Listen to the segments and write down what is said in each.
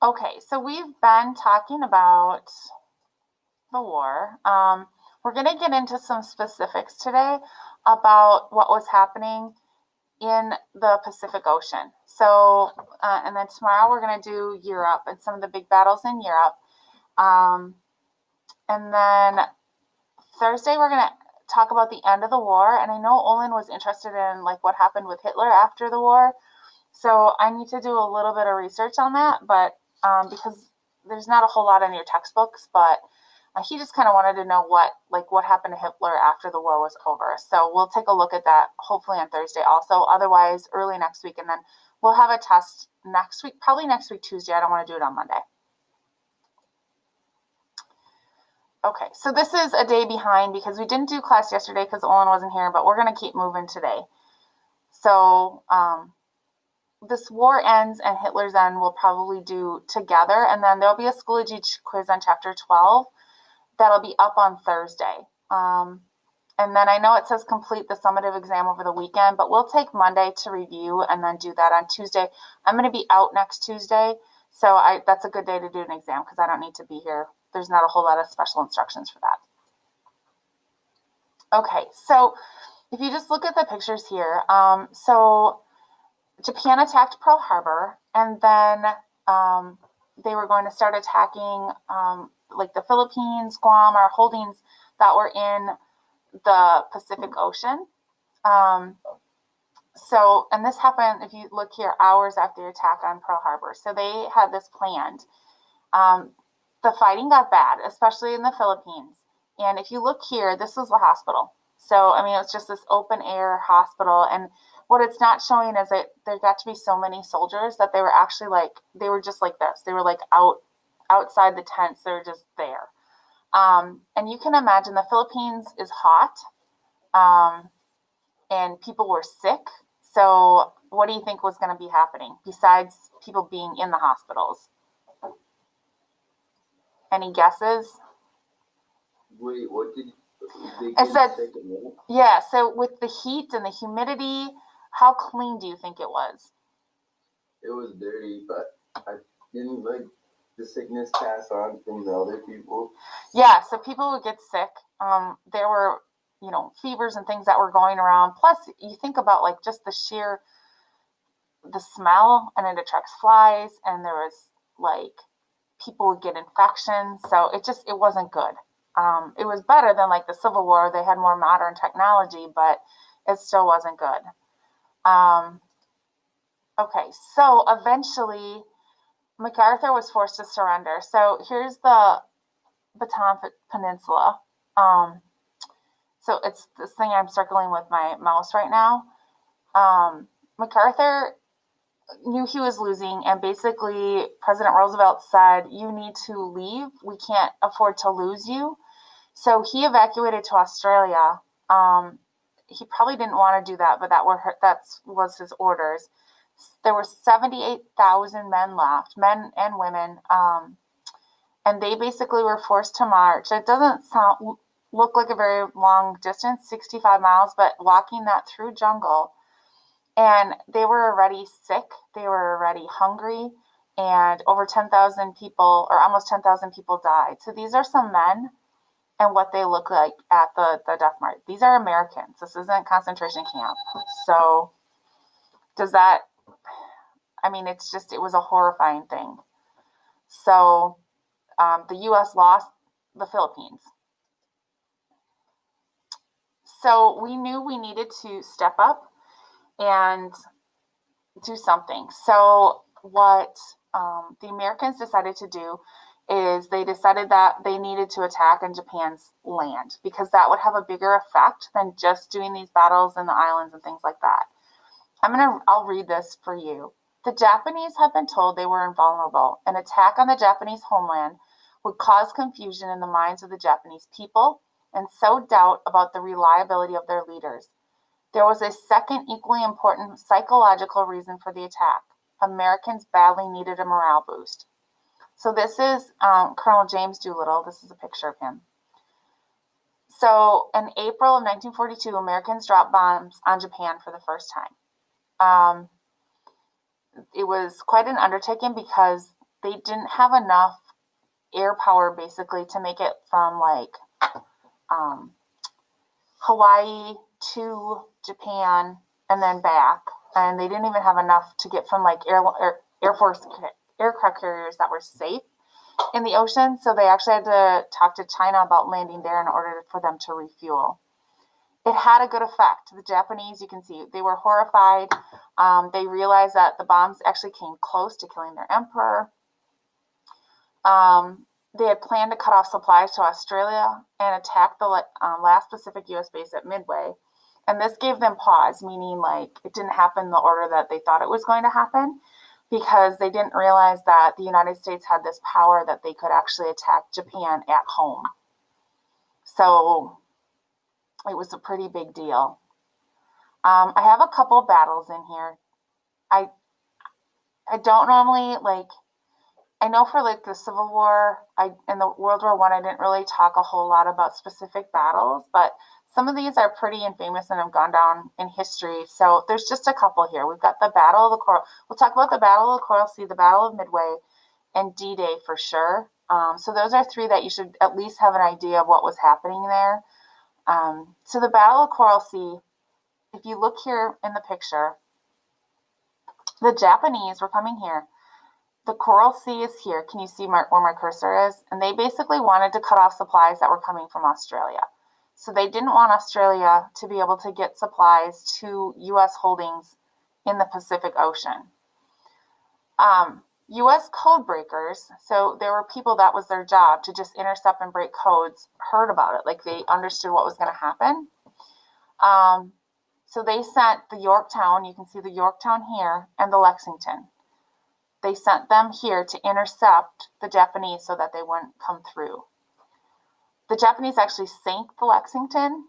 Okay, so we've been talking about the war. We're going to get into some specifics today about what was happening in the Pacific Ocean. And then tomorrow we're going to do Europe and some of the big battles in Europe. Um, and then Thursday we're going to talk about the end of the war. And I know Olin was interested in like what happened with Hitler after the war. So I need to do a little bit of research on that, but because there's not a whole lot in your textbooks, but he just kind of wanted to know what happened to Hitler after the war was over. So we'll take a look at that hopefully on Thursday also. Otherwise, early next week, and then we'll have a test next week, probably next week Tuesday. I don't want to do it on Monday. Okay, so this is a day behind because we didn't do class yesterday because Olin wasn't here, but we're going to keep moving today. So this war ends and Hitler's end we'll probably do together, and then there'll be a Schoology quiz on chapter 12 that'll be up on Thursday. And then I know it says complete the summative exam over the weekend, but we'll take Monday to review and then do that on Tuesday. I'm going to be out next Tuesday, so that's a good day to do an exam because I don't need to be here. There's not a whole lot of special instructions for that. Okay, so if you just look at the pictures here, so Japan attacked Pearl Harbor, and then they were going to start attacking like the Philippines, Guam, or holdings that were in the Pacific Ocean. And this happened, if you look here, hours after the attack on Pearl Harbor. So they had this planned. The fighting got bad, especially in the Philippines. And if you look here, this was the hospital. So, I mean, it's just this open air hospital. And what it's not showing is that there got to be so many soldiers that they were actually they were just like this. They were like outside the tents. They were just there. And you can imagine the Philippines is hot, and people were sick. So what do you think was going to be happening besides people being in the hospitals? Any guesses? Wait, what did they I said, sick and yeah, so with the heat and the humidity, how clean do you think it was? It was dirty, but I didn't like the sickness pass on from the other people. Yeah, so people would get sick. There were, fevers and things that were going around. Plus, you think about like just the smell, and it attracts flies, and there was like people would get infections. So it wasn't good. It was better than like the Civil War. They had more modern technology, but it still wasn't good. Okay, so eventually MacArthur was forced to surrender. So here's the Bataan Peninsula. So it's this thing I'm circling with my mouse right now. MacArthur knew he was losing, and basically President Roosevelt said, "You need to leave. We can't afford to lose you." So he evacuated to Australia. He probably didn't want to do that, but that was his orders. There were 78,000 men left, men and women, and they basically were forced to march. It doesn't look like a very long distance, 65 miles, but walking that through jungle. And they were already sick. They were already hungry. And over 10,000 people, or almost 10,000 people died. So these are some men and what they look like at the death march. These are Americans. This isn't concentration camp. So does that, I mean, it was a horrifying thing. So the U.S. lost the Philippines. So we knew we needed to step up and do something. So what the Americans decided to do is they decided that they needed to attack on Japan's land because that would have a bigger effect than just doing these battles in the islands and things like that. I'll read this for you. The Japanese had been told they were invulnerable. An attack on the Japanese homeland would cause confusion in the minds of the Japanese people and sow doubt about the reliability of their leaders. There was a second equally important psychological reason for the attack. Americans badly needed a morale boost. So this is Colonel James Doolittle. This is a picture of him. So in April of 1942, Americans dropped bombs on Japan for the first time. It was quite an undertaking because they didn't have enough air power basically to make it from like Hawaii to Japan and then back. And they didn't even have enough to get from like Air Force aircraft carriers that were safe in the ocean. So they actually had to talk to China about landing there in order for them to refuel. It had a good effect. The Japanese, you can see, they were horrified. They realized that the bombs actually came close to killing their emperor. They had planned to cut off supplies to Australia and attack the last Pacific U.S. base at Midway. And this gave them pause, meaning like it didn't happen in the order that they thought it was going to happen, because they didn't realize that the United States had this power that they could actually attack Japan at home. So it was a pretty big deal. I have a couple battles in here. I don't normally like. I know for like the Civil War, and the World War I didn't really talk a whole lot about specific battles, but some of these are pretty infamous and have gone down in history. So there's just a couple here. We've got the Battle of the Coral. We'll talk about the Battle of the Coral Sea, the Battle of Midway, and D-Day for sure. So those are three that you should at least have an idea of what was happening there. So the Battle of Coral Sea, if you look here in the picture, the Japanese were coming here. The Coral Sea is here. Can you see where my cursor is? And they basically wanted to cut off supplies that were coming from Australia. So they didn't want Australia to be able to get supplies to U.S. holdings in the Pacific Ocean. U.S. code breakers, so there were people that was their job to just intercept and break codes, heard about it. Like they understood what was going to happen. So they sent the Yorktown, you can see the Yorktown here, and the Lexington. They sent them here to intercept the Japanese so that they wouldn't come through. The Japanese actually sank the Lexington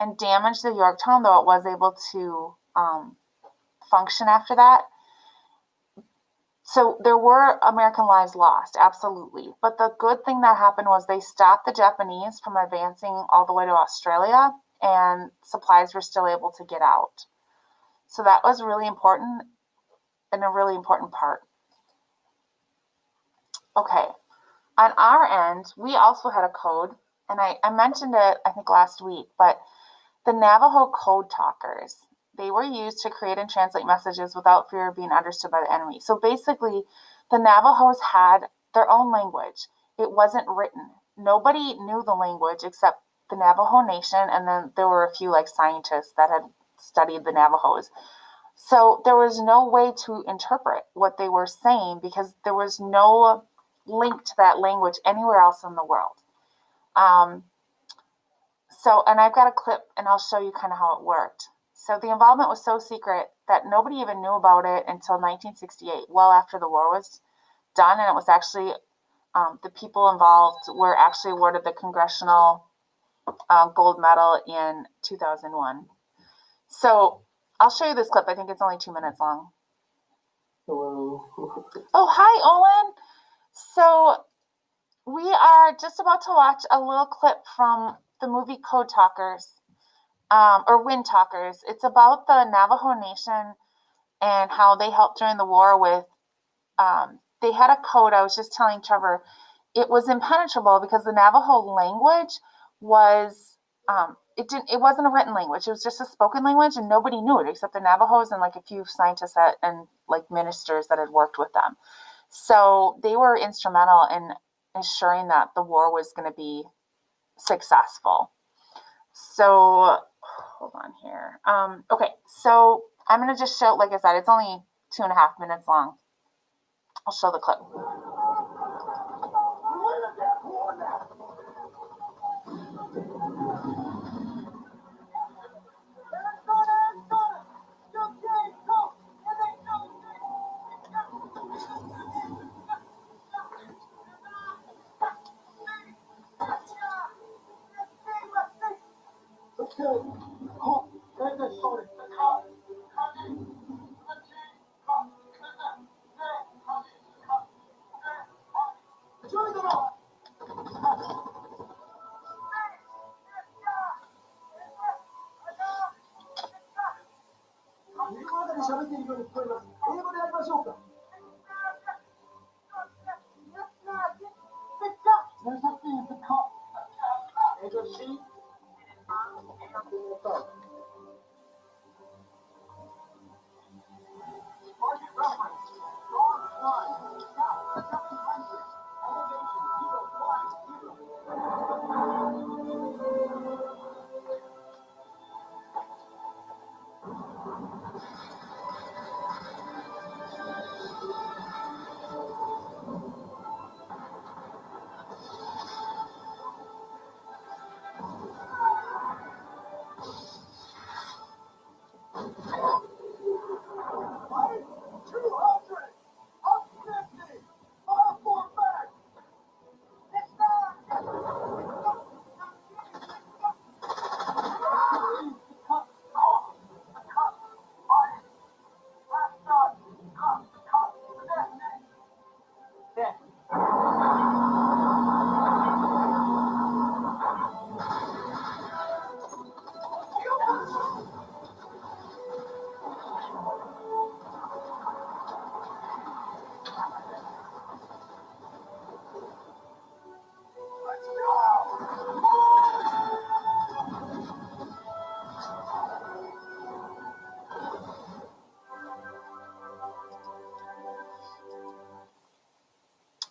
and damaged the Yorktown, though it was able to function after that. So there were American lives lost, absolutely. But the good thing that happened was they stopped the Japanese from advancing all the way to Australia, and supplies were still able to get out. So that was really important and a really important part. Okay, on our end, we also had a code, and I mentioned it, I think, last week, but the Navajo code talkers, they were used to create and translate messages without fear of being understood by the enemy. So basically, the Navajos had their own language. It wasn't written. Nobody knew the language except the Navajo Nation, and then there were a few like scientists that had studied the Navajos. So there was no way to interpret what they were saying because there was no link to that language anywhere else in the world. And I've got a clip, and I'll show you kind of how it worked. So the involvement was so secret that nobody even knew about it until 1968, well after the war was done, and it was actually the people involved were actually awarded the Congressional Gold Medal in 2001. So I'll show you this clip. I think it's only 2 minutes long. Hello. Oh, hi, Olin. So we are just about to watch a little clip from the movie Code Talkers, or Wind Talkers. It's about the Navajo Nation and how they helped during the war with, they had a code. I was just telling Trevor, it was impenetrable because the Navajo language was, it wasn't a written language. It was just a spoken language, and nobody knew it except the Navajos and like a few scientists and like ministers that had worked with them. So they were instrumental in ensuring that the war was going to be successful. So hold on here. Okay, so I'm going to just show, like I said, it's only 2.5 minutes long. I'll show the clip.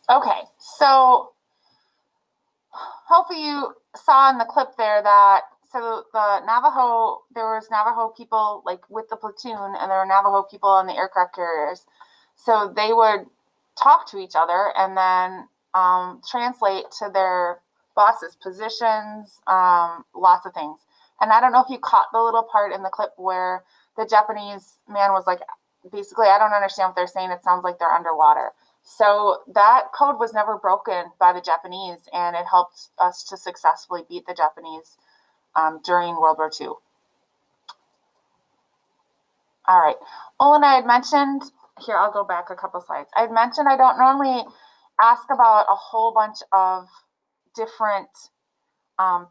Okay, so hopefully you saw in the clip there that so the Navajo, there was Navajo people like with the platoon, and there were Navajo people on the aircraft carriers. So they would talk to each other and then translate to their bosses' positions, lots of things. And I don't know if you caught the little part in the clip where the Japanese man was like, basically, I don't understand what they're saying. It sounds like they're underwater. So that code was never broken by the Japanese, and it helped us to successfully beat the Japanese during World War II. All right. Olin, I had mentioned, here, I'll go back a couple slides. I had mentioned I don't normally ask about a whole bunch of different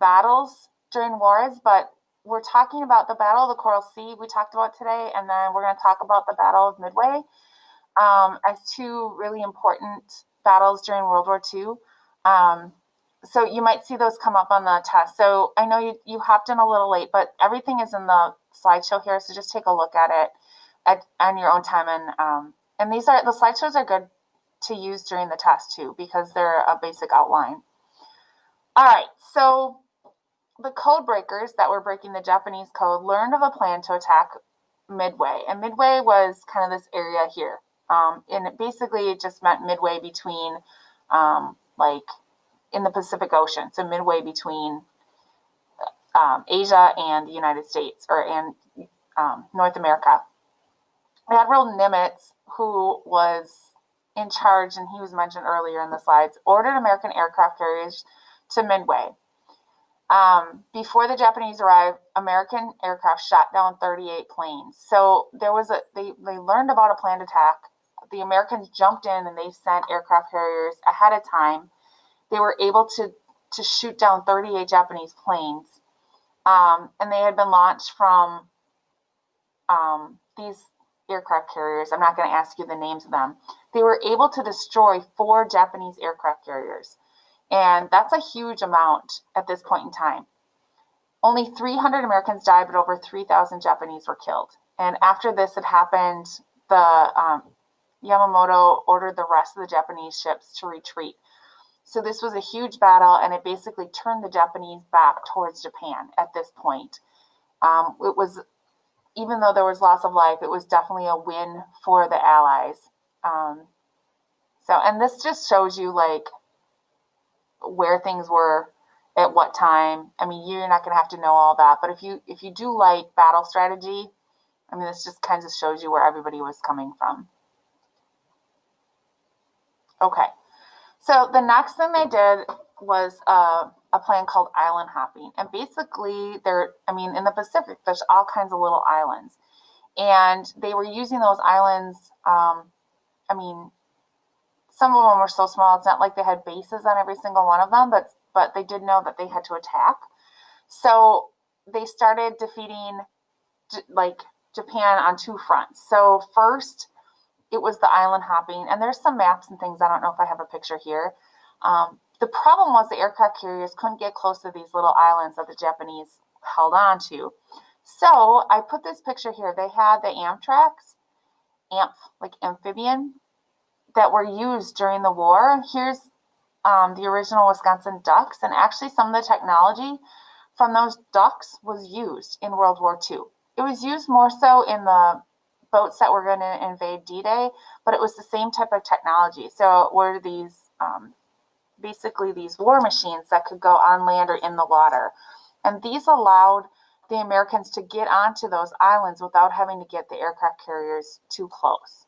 battles during wars, but we're talking about the Battle of the Coral Sea we talked about today, and then we're going to talk about the Battle of Midway as two really important battles during World War II. So you might see those come up on the test. So I know you hopped in a little late, but everything is in the slideshow here, so just take a look at it on your own time. And these are, the slideshows are good to use during the test too, because they're a basic outline. All right, so the code breakers that were breaking the Japanese code learned of a plan to attack Midway. And Midway was kind of this area here. And it just meant midway between, like in the Pacific Ocean. So midway between Asia and the United States, and North America. Admiral Nimitz, who was in charge, and he was mentioned earlier in the slides, ordered American aircraft carriers to Midway. Before the Japanese arrived, American aircraft shot down 38 planes. So there was they learned about a planned attack. The Americans jumped in and they sent aircraft carriers ahead of time. They were able to shoot down 38 Japanese planes. And they had been launched from these aircraft carriers. I'm not going to ask you the names of them. They were able to destroy 4 Japanese aircraft carriers. And that's a huge amount at this point in time. Only 300 Americans died, but over 3,000 Japanese were killed. And after this had happened, the Yamamoto ordered the rest of the Japanese ships to retreat. So this was a huge battle, and it basically turned the Japanese back towards Japan at this point. It was, even though there was loss of life, it was definitely a win for the Allies. And this just shows you like where things were at what time. I mean, you're not going to have to know all that, but if you do like battle strategy, I mean, this just kind of shows you where everybody was coming from. Okay, so the next thing they did was a plan called island hopping. And basically, in the Pacific, there's all kinds of little islands. And they were using those islands, some of them were so small, it's not like they had bases on every single one of them, but they did know that they had to attack. So they started defeating, Japan on 2 fronts. So first, it was the island hopping, and there's some maps and things. I don't know if I have a picture here. The problem was the aircraft carriers couldn't get close to these little islands that the Japanese held on to. So I put this picture here. They had the Amtraks, like amphibian. that were used during the war. Here's the original Wisconsin ducks, and actually some of the technology from those ducks was used in World War II. It was used more so in the boats that were going to invade D-Day, but it was the same type of technology. So it were these basically these war machines that could go on land or in the water. And these allowed the Americans to get onto those islands without having to get the aircraft carriers too close.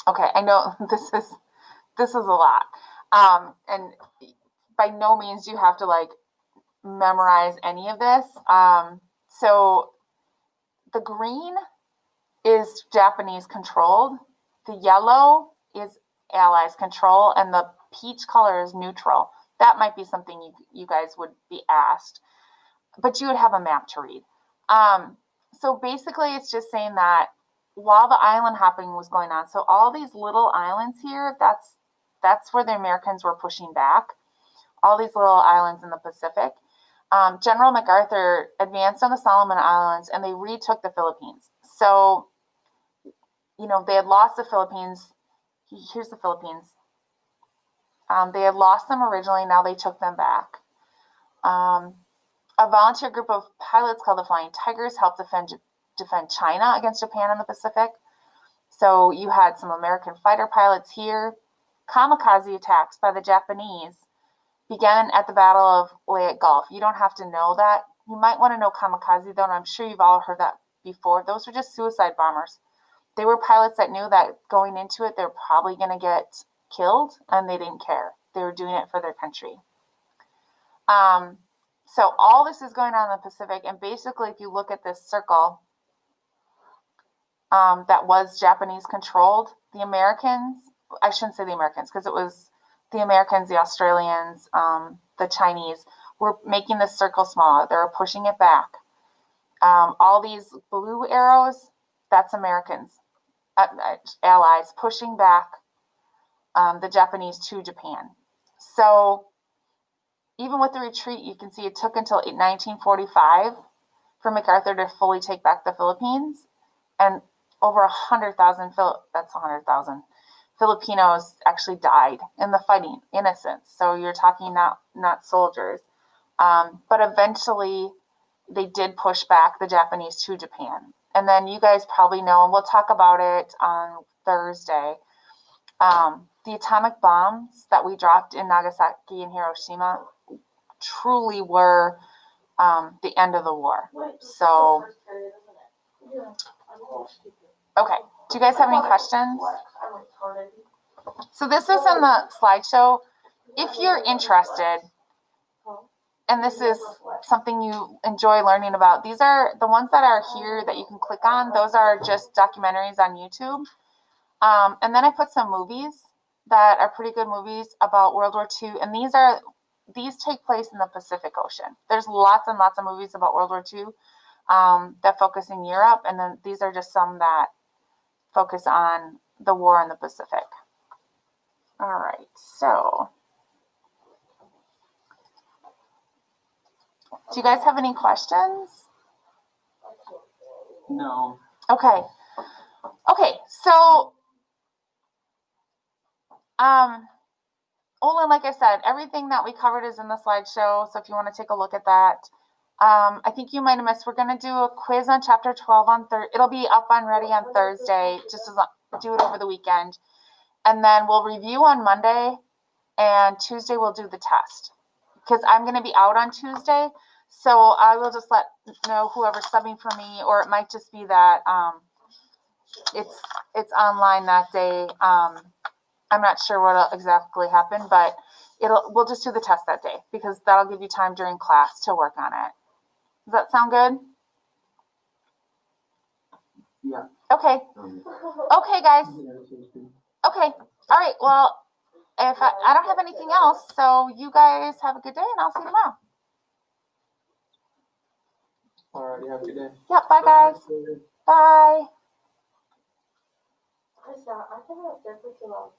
Okay, I know this is a lot. And by no means do you have to like memorize any of this. So the green is Japanese controlled, the yellow is Allies control, and the peach color is neutral. That might be something you guys would be asked, but you would have a map to read. So basically it's just saying that while the island hopping was going on, so all these little islands here, that's where the Americans were pushing back. All these little islands in the Pacific. General MacArthur advanced on the Solomon Islands and they retook the Philippines. So, you know, they had lost the Philippines. Here's the Philippines. They had lost them originally. Now they took them back. A volunteer group of pilots called the Flying Tigers helped defend China against Japan in the Pacific. So you had some American fighter pilots here. Kamikaze attacks by the Japanese began at the Battle of Leyte Gulf. You don't have to know that. You might want to know kamikaze, though, and I'm sure you've all heard that before. Those were just suicide bombers. They were pilots that knew that going into it, they're probably going to get killed, and they didn't care. They were doing it for their country. So all this is going on in the Pacific, and basically, if you look at this circle that was Japanese controlled, the Americans, I shouldn't say the Americans, because it was the Americans, the Australians, the Chinese, were making this circle smaller. They were pushing it back. All these blue arrows, that's Americans, allies, pushing back the Japanese to Japan. So even with the retreat, you can see it took until 1945 for MacArthur to fully take back the Philippines, and over 100,000, that's 100,000 Filipinos actually died in the fighting, innocents. So you're talking not soldiers. But eventually they did push back the Japanese to Japan. And then you guys probably know, and we'll talk about it on Thursday, the atomic bombs that we dropped in Nagasaki and Hiroshima truly were the end of the war. So, okay. Do you guys have any questions? So this is in the slideshow. If you're interested, and this is something you enjoy learning about, these are the ones that are here that you can click on. Those are just documentaries on YouTube. And then I put some movies that are pretty good movies about World War II. And these take place in the Pacific Ocean. There's lots and lots of movies about World War II that focus in Europe. And then these are just some that focus on the war in the Pacific. All right, so do you guys have any questions? No. Okay, so Olin, like I said, everything that we covered is in the slideshow, so if you want to take a look at that. I think you might have missed, we're going to do a quiz on chapter 12 on Thursday. It'll be up on Ready on Thursday, just do it over the weekend. And then we'll review on Monday, and Tuesday we'll do the test. Because I'm going to be out on Tuesday, so I will just let know whoever's subbing for me, or it might just be that it's online that day. I'm not sure what'll exactly happen, but we'll just do the test that day, because that'll give you time during class to work on it. Does that sound good? Yeah. Okay. Okay, guys. Okay. All right. Well, if I don't have anything else, so you guys have a good day, and I'll see you tomorrow. All right. Have a good day. Yep. Bye, guys. Bye. I think that's definitely too long.